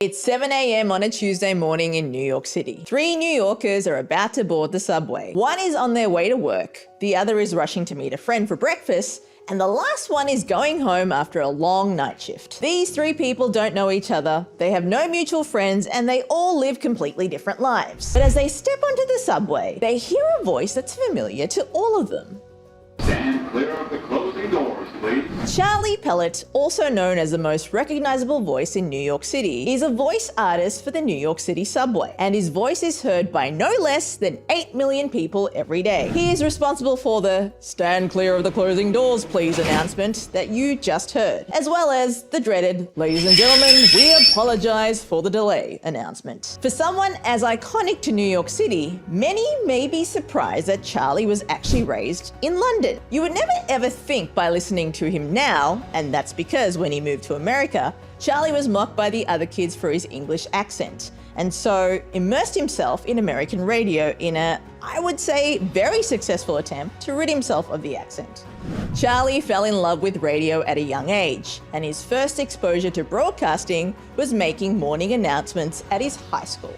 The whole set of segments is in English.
It's 7 a.m. on a Tuesday morning in New York City. 3 New Yorkers are about to board the subway. One is on their way to work, the other is rushing to meet a friend for breakfast, and the last one is going home after a long night shift. These 3 people don't know each other, they have no mutual friends, and they all live completely different lives. But as they step onto the subway, they hear a voice that's familiar to all of them. Stand clear of the closing doors, please. Charlie Pellett, also known as the most recognizable voice in New York City, is a voice artist for the New York City subway, and his voice is heard by no less than 8 million people every day. He is responsible for the "stand clear of the closing doors, please" announcement that you just heard, as well as the dreaded "ladies and gentlemen, we apologize for the delay" announcement. For someone as iconic to New York City, many may be surprised that Charlie was actually raised in London. You would never ever think by listening to him now, and that's because when he moved to America, Charlie was mocked by the other kids for his English accent, and so immersed himself in American radio in a, I would say, very successful attempt to rid himself of the accent. Charlie fell in love with radio at a young age, and his first exposure to broadcasting was making morning announcements at his high school.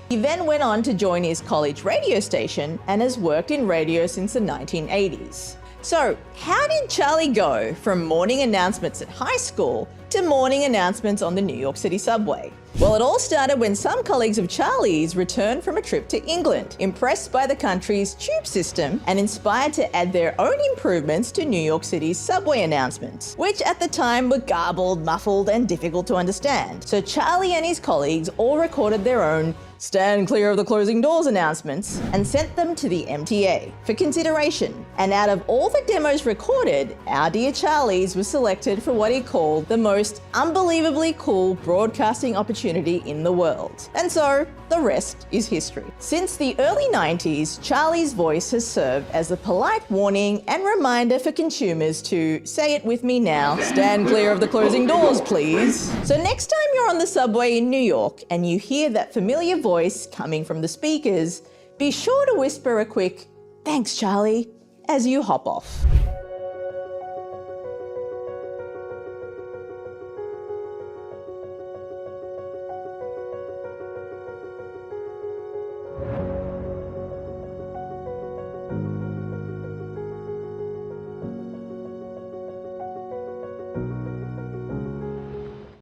He then went on to join his college radio station and has worked in radio since the 1980s. So, how did Charlie go from morning announcements at high school to morning announcements on the New York City subway? Well, it all started when some colleagues of Charlie's returned from a trip to England, impressed by the country's tube system and inspired to add their own improvements to New York City's subway announcements, which at the time were garbled, muffled, and difficult to understand. So Charlie and his colleagues all recorded their own "stand clear of the closing doors" announcements and sent them to the MTA for consideration. And out of all the demos recorded, our dear Charlie's was selected for what he called the most unbelievably cool broadcasting opportunity in the world. And so, the rest is history. Since the early 90s, Charlie's voice has served as a polite warning and reminder for consumers to, say it with me now, "stand clear of the closing doors, please." So next time you're on the subway in New York and you hear that familiar voice coming from the speakers, be sure to whisper a quick "thanks, Charlie" as you hop off.